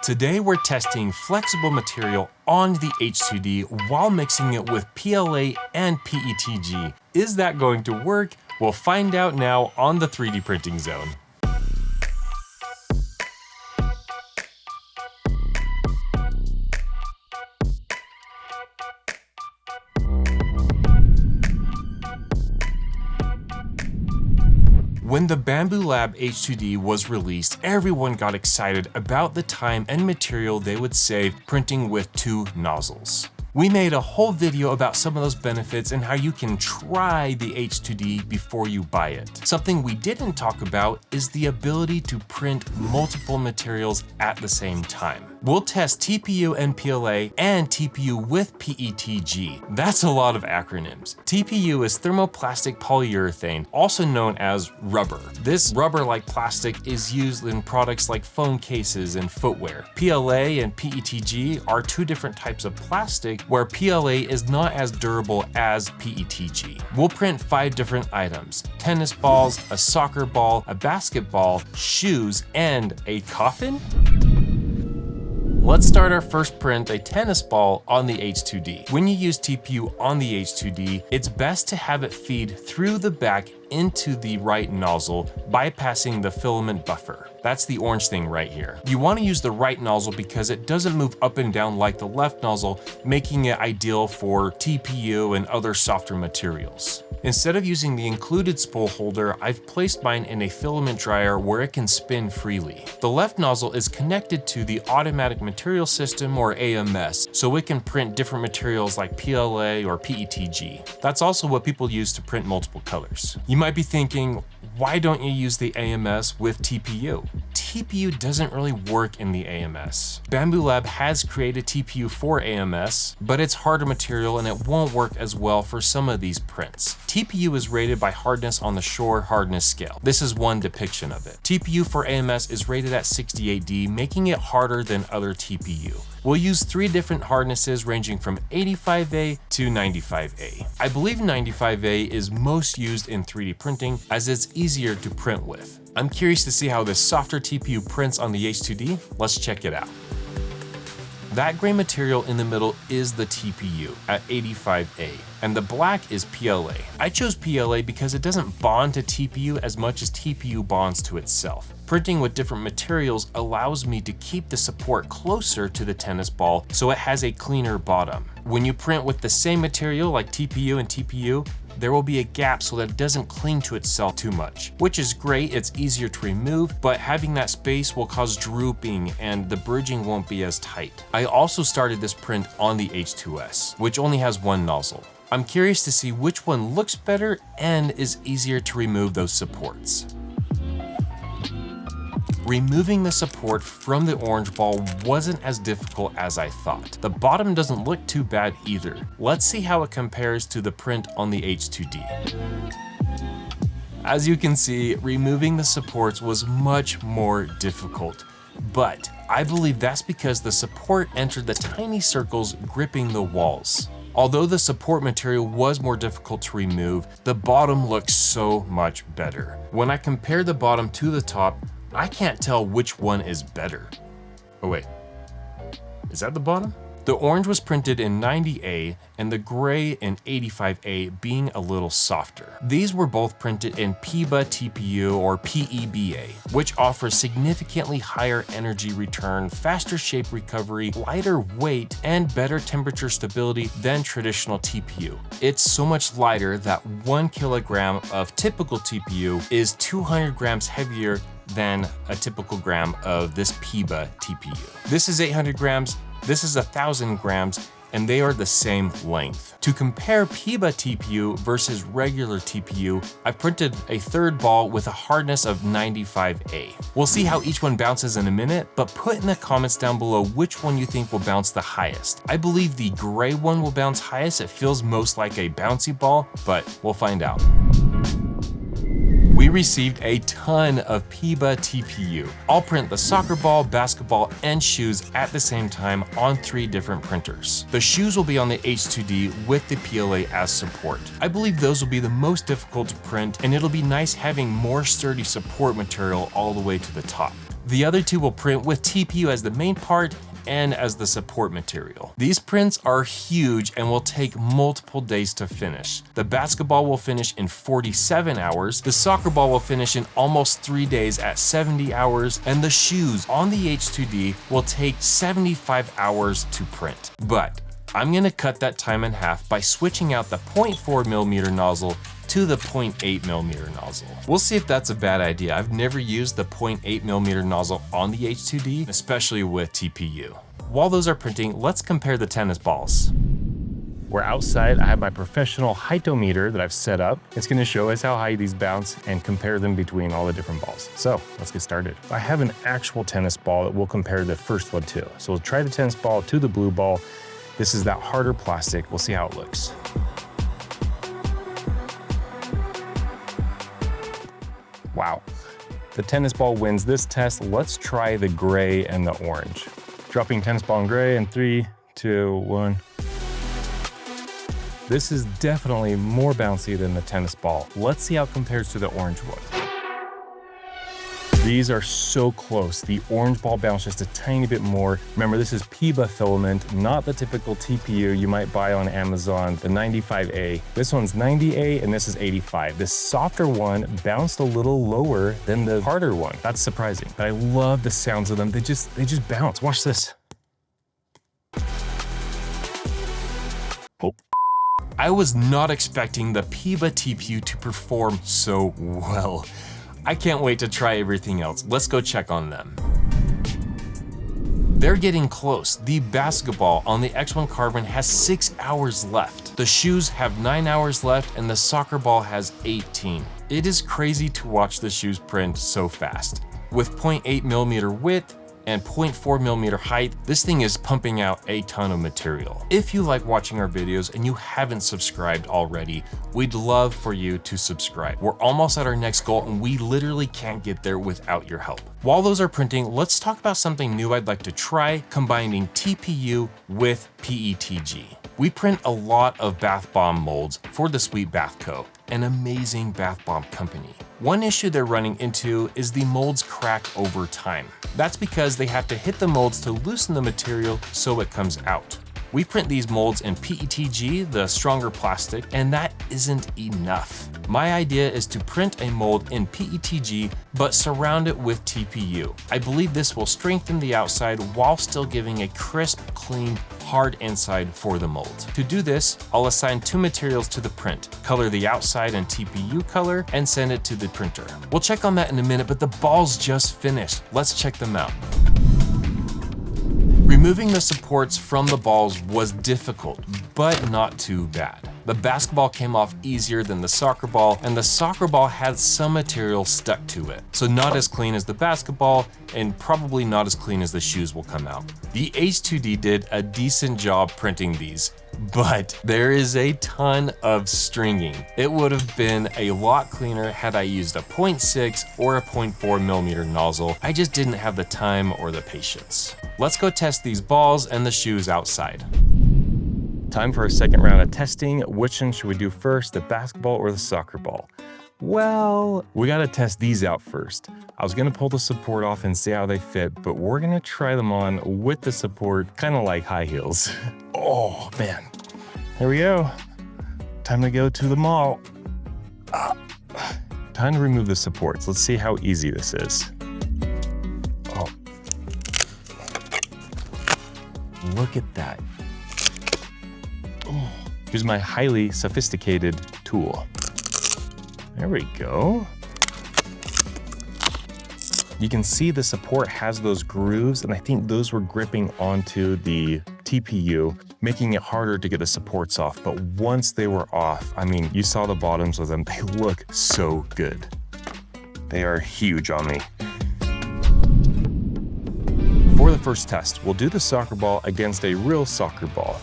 Today we're testing flexible material on the H2D while mixing it with PLA and PETG. Is that going to work? We'll find out now on the 3D Printing Zone. When the Bambu Lab H2D was released, everyone got excited about the time and material they would save printing with 2 nozzles. We made a whole video about some of those benefits and how you can try the H2D before you buy it. Something we didn't talk about is the ability to print multiple materials at the same time. We'll test TPU and PLA and TPU with PETG. That's a lot of acronyms. TPU is thermoplastic polyurethane, also known as rubber. This rubber-like plastic is used in products like phone cases and footwear. PLA and PETG are 2 different types of plastic, where PLA is not as durable as PETG. We'll print 5 different items: tennis balls, a soccer ball, a basketball, shoes, and a coffin? Let's start our first print, a tennis ball, on the H2D. When you use TPU on the H2D, it's best to have it feed through the back into the right nozzle, bypassing the filament buffer. That's the orange thing right here. You want to use the right nozzle because it doesn't move up and down like the left nozzle, making it ideal for TPU and other softer materials. Instead of using the included spool holder, I've placed mine in a filament dryer where it can spin freely. The left nozzle is connected to the automatic material system, or AMS, so it can print different materials like PLA or PETG. That's also what people use to print multiple colors. You might be thinking, why don't you use the AMS with TPU? TPU doesn't really work in the AMS. Bambu Lab has created TPU for AMS, but it's harder material and it won't work as well for some of these prints. TPU is rated by hardness on the Shore hardness scale. This is one depiction of it. TPU for AMS is rated at 68D, making it harder than other TPU. We'll use 3 different hardnesses ranging from 85A to 95A. I believe 95A is most used in 3D printing as it's easier to print with. I'm curious to see how this softer TPU prints on the H2D. Let's check it out. That gray material in the middle is the TPU at 85A, and the black is PLA. I chose PLA because it doesn't bond to TPU as much as TPU bonds to itself. Printing with different materials allows me to keep the support closer to the tennis ball so it has a cleaner bottom. When you print with the same material like TPU and TPU, there will be a gap so that it doesn't cling to itself too much, which is great. It's easier to remove, but having that space will cause drooping and the bridging won't be as tight. I also started this print on the H2S, which only has 1 nozzle. I'm curious to see which one looks better and is easier to remove those supports. Removing the support from the orange ball wasn't as difficult as I thought. The bottom doesn't look too bad either. Let's see how it compares to the print on the H2D. As you can see, removing the supports was much more difficult, but I believe that's because the support entered the tiny circles gripping the walls. Although the support material was more difficult to remove, the bottom looks so much better. When I compare the bottom to the top, I can't tell which one is better. Oh wait, is that the bottom? The orange was printed in 90A and the gray in 85A, being a little softer. These were both printed in PEBA TPU or PEBA, which offers significantly higher energy return, faster shape recovery, lighter weight, and better temperature stability than traditional TPU. It's so much lighter that 1 kilogram of typical TPU is 200 grams heavier than a typical gram of this PEBA TPU. This is 800 grams, this is 1,000 grams, and they are the same length. To compare PEBA TPU versus regular TPU, I've printed a 3rd ball with a hardness of 95A. We'll see how each one bounces in a minute, but put in the comments down below which one you think will bounce the highest. I believe the gray one will bounce highest. It feels most like a bouncy ball, but we'll find out. We received a ton of PEBA TPU. I'll print the soccer ball, basketball, and shoes at the same time on 3 different printers. The shoes will be on the H2D with the PLA as support. I believe those will be the most difficult to print, and it'll be nice having more sturdy support material all the way to the top. The other two will print with TPU as the main part and as the support material. These prints are huge and will take multiple days to finish. The basketball will finish in 47 hours, the soccer ball will finish in almost 3 days at 70 hours, and the shoes on the H2D will take 75 hours to print. But I'm gonna cut that time in half by switching out the 0.4mm nozzle to the 0.8mm nozzle. We'll see if that's a bad idea. I've never used the 0.8mm nozzle on the H2D, especially with TPU. While those are printing, let's compare the tennis balls. We're outside. I have my professional heightometer that I've set up. It's gonna show us how high these bounce and compare them between all the different balls. So let's get started. I have an actual tennis ball that we'll compare the first one to. So we'll try the tennis ball to the blue ball. This is that harder plastic. We'll see how it looks. Wow, the tennis ball wins this test. Let's try the gray and the orange. Dropping tennis ball in gray in 3, 2, 1. This is definitely more bouncy than the tennis ball. Let's see how it compares to the orange one. These are so close. The orange ball bounced just a tiny bit more. Remember, this is PEBA filament, not the typical TPU you might buy on Amazon, the 95A. This one's 90A and this is 85. This softer one bounced a little lower than the harder one. That's surprising, but I love the sounds of them. They just bounce. Watch this. Oh. I was not expecting the PEBA TPU to perform so well. I can't wait to try everything else. Let's go check on them. They're getting close. The basketball on the X1 Carbon has 6 hours left. The shoes have 9 hours left and the soccer ball has 18. It is crazy to watch the shoes print so fast. With 0.8mm width and 0.4mm height, this thing is pumping out a ton of material. If you like watching our videos and you haven't subscribed already, we'd love for you to subscribe. We're almost at our next goal and we literally can't get there without your help. While those are printing, let's talk about something new I'd like to try, combining TPU with PETG. We print a lot of bath bomb molds for the Sweet Bath Co., an amazing bath bomb company. One issue they're running into is the molds crack over time. That's because they have to hit the molds to loosen the material so it comes out. We print these molds in PETG, the stronger plastic, and that isn't enough. My idea is to print a mold in PETG, but surround it with TPU. I believe this will strengthen the outside while still giving a crisp, clean, hard inside for the mold. To do this, I'll assign 2 materials to the print, color the outside in TPU color, and send it to the printer. We'll check on that in a minute, but the balls just finished. Let's check them out. Removing the supports from the balls was difficult, but not too bad. The basketball came off easier than the soccer ball, and the soccer ball had some material stuck to it. So not as clean as the basketball, and probably not as clean as the shoes will come out. The H2D did a decent job printing these, but there is a ton of stringing. It would have been a lot cleaner had I used a 0.6 or a 0.4mm nozzle. I just didn't have the time or the patience. Let's go test these balls and the shoes outside. Time for a second round of testing. Which one should we do first, the basketball or the soccer ball? Well, we gotta test these out first. I was gonna pull the support off and see how they fit, but we're gonna try them on with the support, kind of like high heels. Oh man, here we go. Time to go to the mall. Time to remove the supports. Let's see how easy this is. Oh, look at that. Oh. Here's my highly sophisticated tool. There we go. You can see the support has those grooves, and I think those were gripping onto the TPU, making it harder to get the supports off. But once they were off, I mean, you saw the bottoms of them. They look so good. They are huge on me. For the first test, we'll do the soccer ball against a real soccer ball.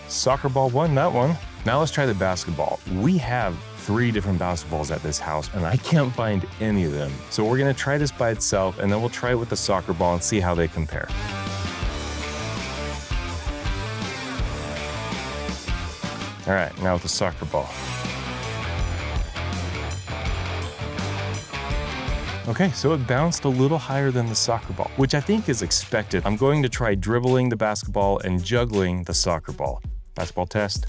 Soccer ball won that one. Now let's try the basketball. We have 3 different basketballs at this house and I can't find any of them. So we're gonna try this by itself and then we'll try it with the soccer ball and see how they compare. All right, now with the soccer ball. Okay, so it bounced a little higher than the soccer ball, which I think is expected. I'm going to try dribbling the basketball and juggling the soccer ball. Basketball test.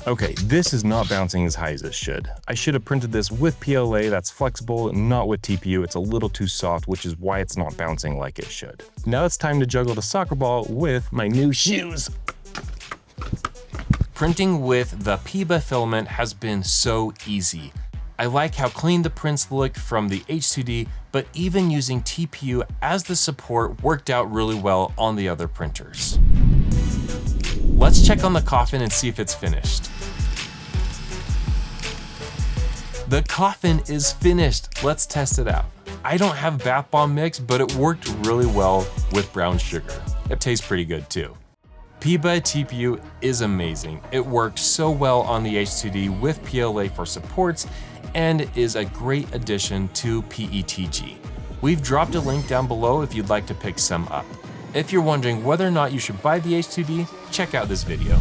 Okay, this is not bouncing as high as it should. I should have printed this with PLA that's flexible, not with TPU. It's a little too soft, which is why it's not bouncing like it should. Now it's time to juggle the soccer ball with my new shoes. Printing with the PEBA filament has been so easy. I like how clean the prints look from the H2D, but even using TPU as the support worked out really well on the other printers. Let's check on the coffin and see if it's finished. The coffin is finished. Let's test it out. I don't have bath bomb mix, but it worked really well with brown sugar. It tastes pretty good too. PEBA TPU is amazing. It works so well on the H2D with PLA for supports and is a great addition to PETG. We've dropped a link down below if you'd like to pick some up. If you're wondering whether or not you should buy the H2D, check out this video.